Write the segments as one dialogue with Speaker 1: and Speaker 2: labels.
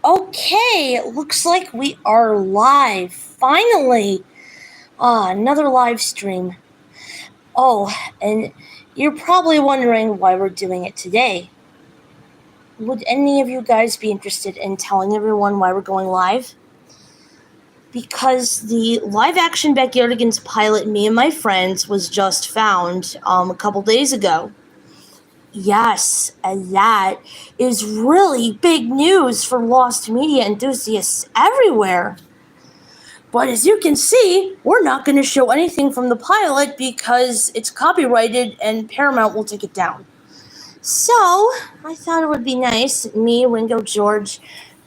Speaker 1: Okay, looks like we are live. Finally! Another live stream. Oh, and you're probably wondering why we're doing it today. Would any of you guys be interested in telling everyone why we're going live? Because the live action Backyardigans pilot, Me and My Friends, was just found a couple days ago. Yes, and that is really big news for Lost Media enthusiasts everywhere. But as you can see, we're not going to show anything from the pilot because it's copyrighted and Paramount will take it down. So, I thought it would be nice, me, Ringo, George,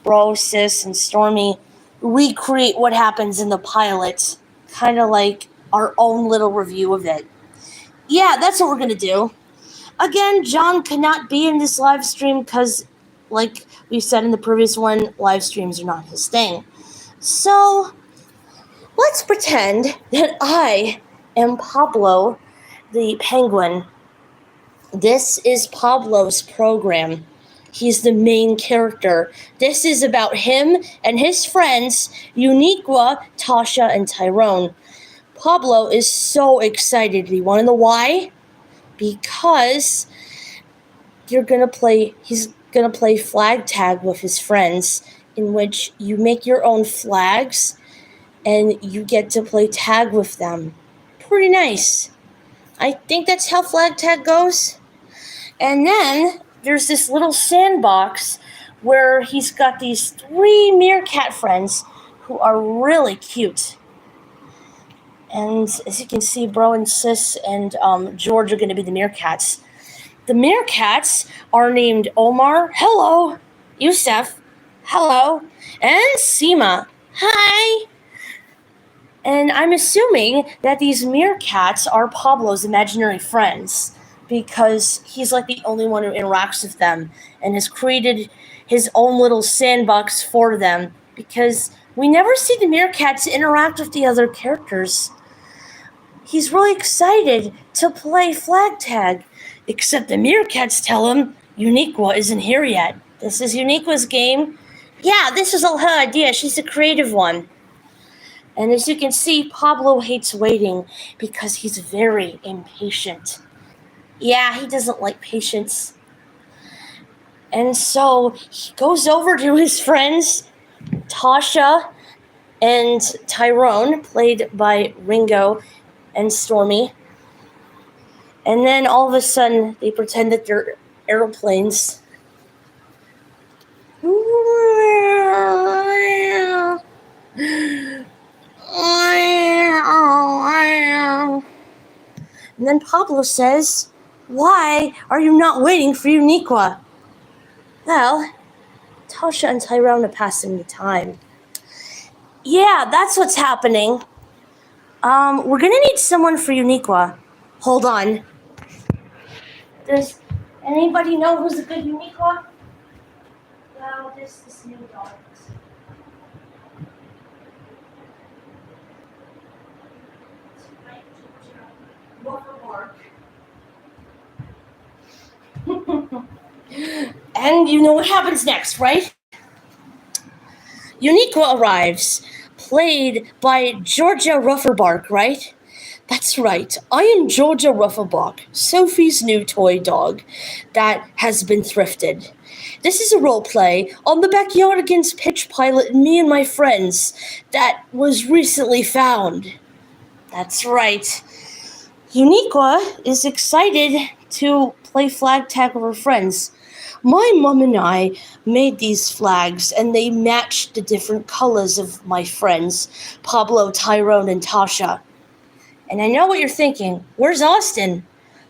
Speaker 1: Bro, Sis, and Stormy, recreate what happens in the pilot. Kind of like our own little review of it. Yeah, that's what we're going to do. Again, John cannot be in this live stream because, like we said in the previous one, live streams are not his thing. So, let's pretend that I am Pablo the penguin. This is Pablo's program. He's the main character. This is about him and his friends, Uniqua, Tasha, and Tyrone. Pablo is so excited. Do you want to know why? Because he's gonna play flag tag with his friends, in which you make your own flags and you get to play tag with them. Pretty nice. I think that's how flag tag goes. And then there's this little sandbox where he's got these 3 meerkat friends who are really cute. And as you can see, Bro and Sis and George are going to be the meerkats. The meerkats are named Omar, hello, Yusef, hello, and Seema, hi. And I'm assuming that these meerkats are Pablo's imaginary friends because he's like the only one who interacts with them and has created his own little sandbox for them because we never see the meerkats interact with the other characters. He's really excited to play flag tag, except the meerkats tell him Uniqua isn't here yet. This is Uniqua's game. Yeah, this is all her idea. She's the creative one. And as you can see, Pablo hates waiting because he's very impatient. Yeah, he doesn't like patience. And so he goes over to his friends, Tasha and Tyrone, played by Ringo and Stormy. And then all of a sudden, they pretend that they're airplanes. And then Pablo says, "Why are you not waiting for Uniqua?" Well, Tasha and Tyrone are passing the time. Yeah, that's what's happening. We're gonna need someone for Uniqua. Hold on. Does anybody know who's a good Uniqua? Well, this new dog. And you know what happens next, right? Uniqua arrives, played by Georgia Rufferbark, right? That's right, I am Georgia Rufferbark, Sophie's new toy dog that has been thrifted. This is a role play on the Backyardigans pitch pilot Me and My Friends that was recently found. That's right. Uniqua is excited to play flag tag with her friends. My mom and I made these flags, and they matched the different colors of my friends, Pablo, Tyrone, and Tasha. And I know what you're thinking. Where's Austin?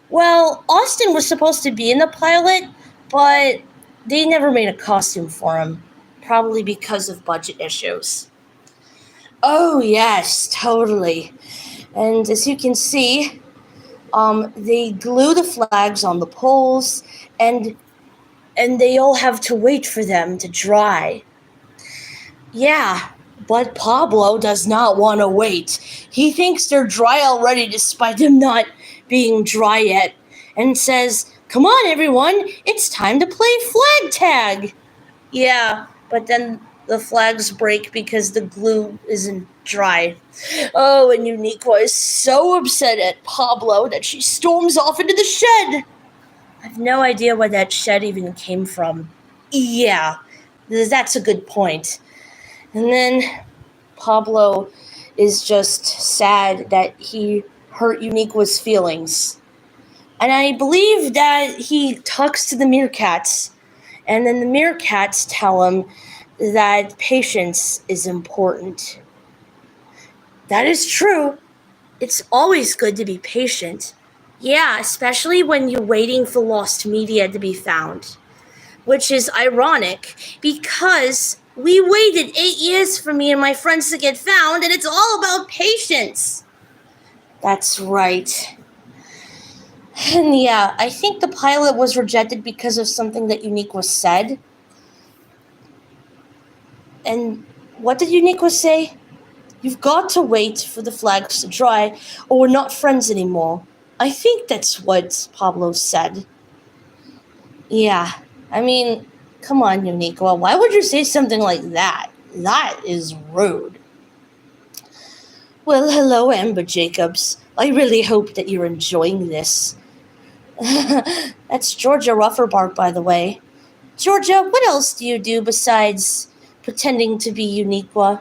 Speaker 1: Well, Austin was supposed to be in the pilot, but they never made a costume for him, probably because of budget issues. Oh, yes, totally. And as you can see, they glue the flags on the poles, and they all have to wait for them to dry. Yeah, but Pablo does not want to wait. He thinks they're dry already despite them not being dry yet, and says, "Come on, everyone, it's time to play flag tag." Yeah, but then the flags break because the glue isn't dry. Oh, and Uniqua is so upset at Pablo that she storms off into the shed. I have no idea where that shed even came from. Yeah, that's a good point. And then Pablo is just sad that he hurt Uniqua's feelings. And I believe that he talks to the meerkats, and then the meerkats tell him that patience is important. That is true. It's always good to be patient. Yeah, especially when you're waiting for lost media to be found. Which is ironic, because we waited 8 years for me and my friends to get found, and it's all about patience. That's right. And yeah, I think the pilot was rejected because of something that Uniqua said. And what did Uniqua say? You've got to wait for the flags to dry, or we're not friends anymore. I think that's what Pablo said. Yeah, I mean, come on, Uniqua. Why would you say something like that? That is rude. Well, hello, Amber Jacobs. I really hope that you're enjoying this. That's Georgia Rufferbark, by the way. Georgia, what else do you do besides pretending to be Uniqua?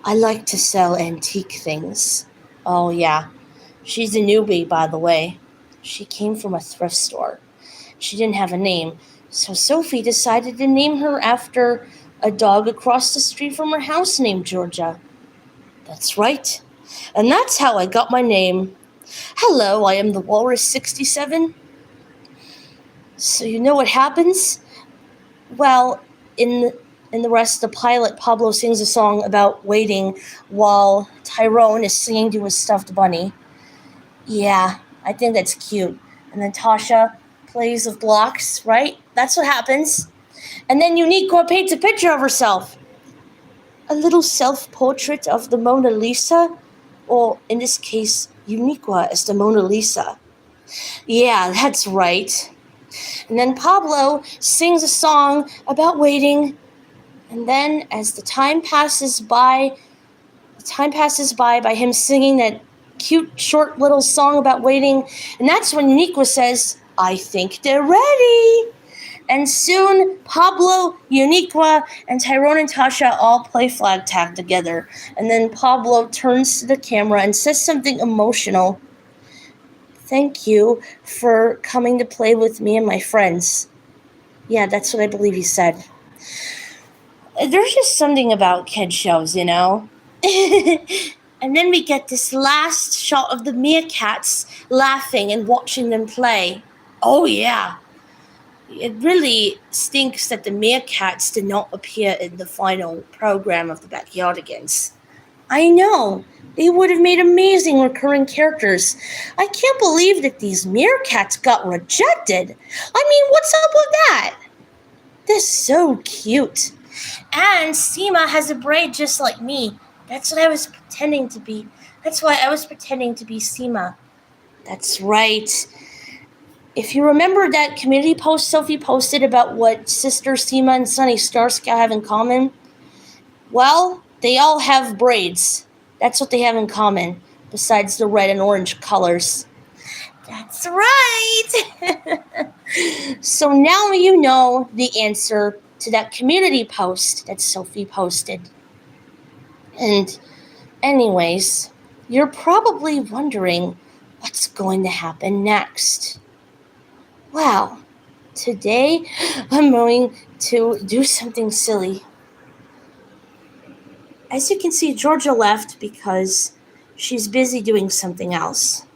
Speaker 1: I like to sell antique things. Oh, yeah. She's a newbie, by the way. She came from a thrift store. She didn't have a name, so Sophie decided to name her after a dog across the street from her house named Georgia. That's right. And that's how I got my name. Hello, I am the Walrus 67. So you know what happens? Well, in the rest of the pilot, Pablo sings a song about waiting while Tyrone is singing to his stuffed bunny. Yeah, I think that's cute. And then Tasha plays with blocks, right? That's what happens. And then Uniqua paints a picture of herself. A little self-portrait of the Mona Lisa, or in this case, Uniqua as the Mona Lisa. Yeah, that's right. And then Pablo sings a song about waiting, and then as the time passes by by him singing that cute, short little song about waiting, and that's when Uniqua says, I think they're ready. And soon, Pablo, Uniqua, and Tyrone and Tasha all play flag tag together. And then Pablo turns to the camera and says something emotional. Thank you for coming to play with me and my friends. Yeah, that's what I believe he said. There's just something about kid shows, you know? And then we get this last shot of the meerkats laughing and watching them play. Oh, yeah. It really stinks that the meerkats did not appear in the final program of the Backyardigans. I know. They would have made amazing recurring characters. I can't believe that these meerkats got rejected. I mean, what's up with that? They're so cute. And Seema has a braid just like me. That's what I was pretending to be. That's why I was pretending to be Seema. That's right. If you remember that community post Sophie posted about what Sister Seema and Sunny Starsky have in common, well, they all have braids. That's what they have in common, besides the red and orange colors. That's right! So now you know the answer to that community post that Sophie posted. And anyways, you're probably wondering what's going to happen next. Well, today I'm going to do something silly. As you can see, Georgia left because she's busy doing something else.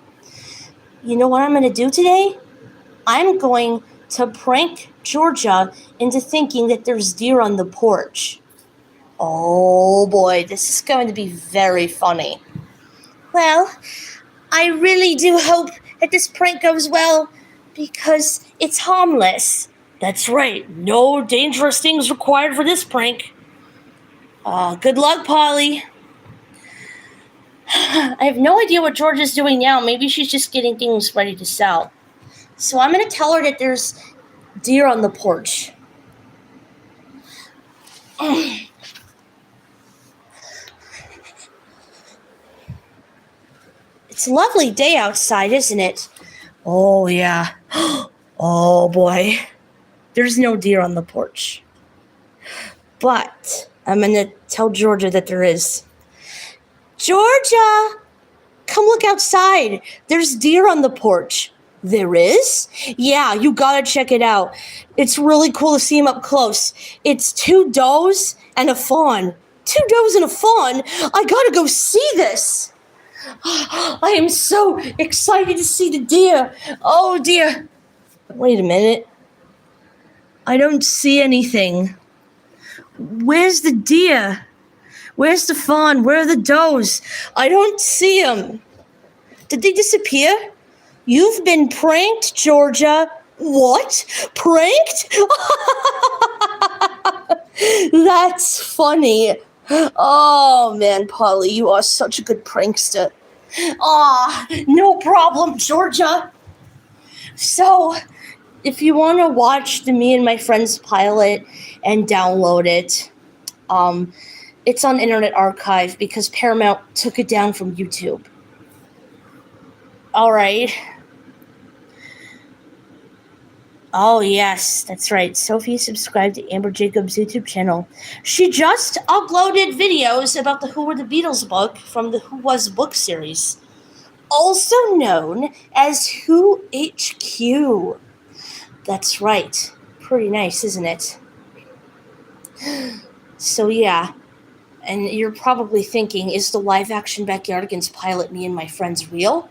Speaker 1: You know what I'm going to do today? I'm going to prank Georgia into thinking that there's deer on the porch. Oh boy, this is going to be very funny. Well, I really do hope that this prank goes well, because it's harmless. That's right, no dangerous things required for this prank. Good luck, Paulie. I have no idea what Georgia's doing now. Maybe she's just getting things ready to sell. So I'm going to tell her that there's deer on the porch. It's a lovely day outside, isn't it? Oh, yeah. Oh, boy. There's no deer on the porch. But I'm going to tell Georgia that there is. Georgia, come look outside. There's deer on the porch. There is? Yeah, you gotta check it out. It's really cool to see him up close. It's 2 does and a fawn. 2 does and a fawn? I gotta go see this. I am so excited to see the deer. Oh, dear. Wait a minute. I don't see anything. Where's the deer? Where's the fawn? Where are the does? I don't see them. Did they disappear? You've been pranked, Georgia. What? Pranked? That's funny. Oh, man, Paulie, you are such a good prankster. No problem, Georgia. So, if you want to watch the Me and My Friends pilot and download it, it's on Internet Archive because Paramount took it down from YouTube. All right. Oh, yes, that's right. Sophie subscribed to Amber Jacobs' YouTube channel. She just uploaded videos about the Who Were the Beatles book from the Who Was book series, also known as Who HQ. That's right. Pretty nice, isn't it? So, yeah. And you're probably thinking, is the live-action Backyardigans pilot Me and My Friends real?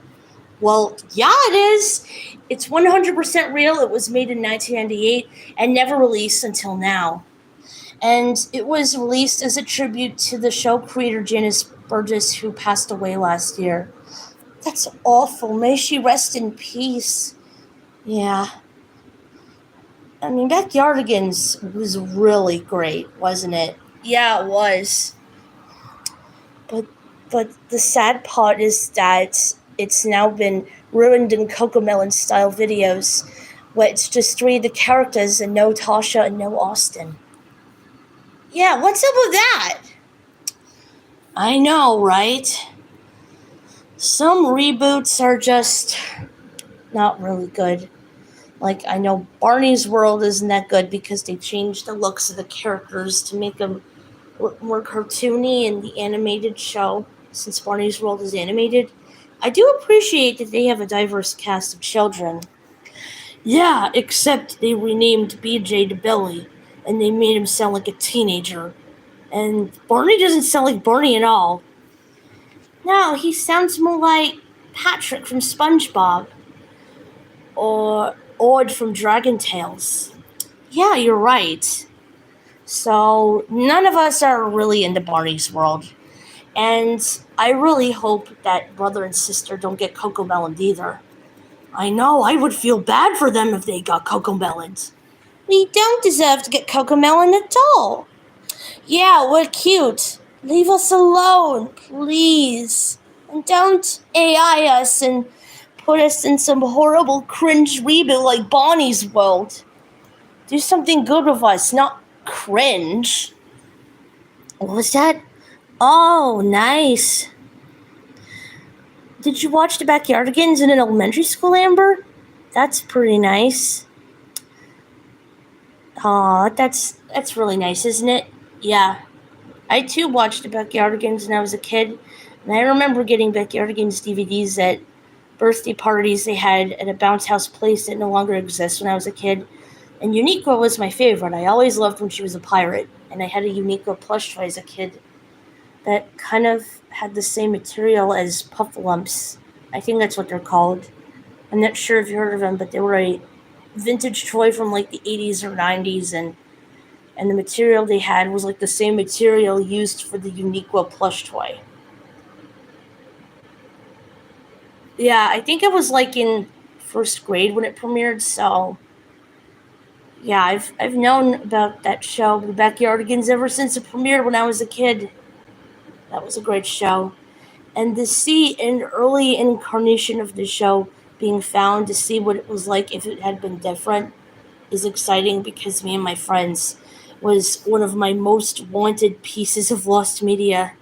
Speaker 1: Well, yeah, it is. It's 100% real. It was made in 1998 and never released until now. And it was released as a tribute to the show creator Janice Burgess, who passed away last year. That's awful. May she rest in peace. Yeah. I mean, Backyardigans was really great, wasn't it? Yeah, it was. But the sad part is that it's now been ruined in Cocomelon-style videos, where it's just 3 of the characters and no Tasha and no Austin. Yeah, what's up with that? I know, right? Some reboots are just not really good. Like, I know Barney's World isn't that good because they changed the looks of the characters to make them look more cartoony in the animated show, since Barney's World is animated. I do appreciate that they have a diverse cast of children. Yeah, except they renamed BJ to Billy, and they made him sound like a teenager. And Barney doesn't sound like Barney at all. No, he sounds more like Patrick from SpongeBob. Or Ord from Dragon Tales. Yeah, you're right. So, none of us are really into Barney's World. And I really hope that brother and sister don't get Cocomelon either. I know, I would feel bad for them if they got Cocomelons. We don't deserve to get Cocomelon at all. Yeah, we're cute. Leave us alone, please. And don't AI us and put us in some horrible cringe reboot like Bonnie's World. Do something good with us, not cringe. What was that? Oh, nice. Did you watch the Backyardigans in an elementary school, Amber? That's pretty nice. Aw, that's really nice, isn't it? Yeah. I too watched the Backyardigans when I was a kid, and I remember getting Backyardigans DVDs at birthday parties they had at a bounce house place that no longer exists when I was a kid. And Uniqua was my favorite. I always loved when she was a pirate, and I had a Uniqua plush toy as a kid that kind of had the same material as Puffalumps. I think that's what they're called. I'm not sure if you heard of them, but they were a vintage toy from like the 80s or 90s, and the material they had was like the same material used for the Uniqua plush toy. Yeah, I think it was like in first grade when it premiered, so yeah, I've known about that show, The Backyardigans, ever since it premiered when I was a kid. That was a great show. And to see an early incarnation of the show being found, to see what it was like if it had been different, is exciting because me and my friends was one of my most wanted pieces of lost media.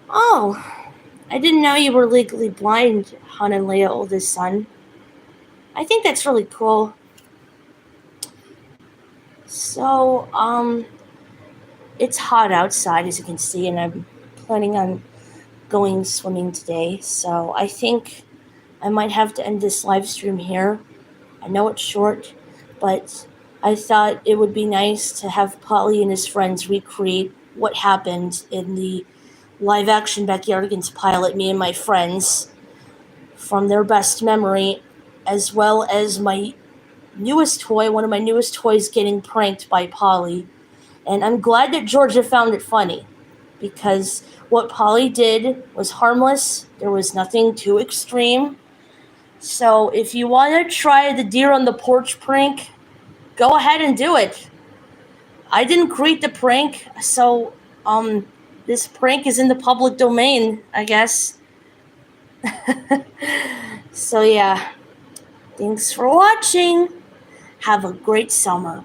Speaker 1: Oh, I didn't know you were legally blind, Han and Leia, oldest son. I think that's really cool. So, it's hot outside, as you can see, and I'm planning on going swimming today. So I think I might have to end this live stream here. I know it's short, but I thought it would be nice to have Paulie and his friends recreate what happened in the live-action Backyardigans pilot, Me and My Friends, from their best memory, as well as my newest toy, one of my newest toys getting pranked by Paulie. And I'm glad that Georgia found it funny, because what Paulie did was harmless. There was nothing too extreme. So if you want to try the deer on the porch prank, go ahead and do it. I didn't create the prank, so this prank is in the public domain, I guess. So yeah, thanks for watching. Have a great summer.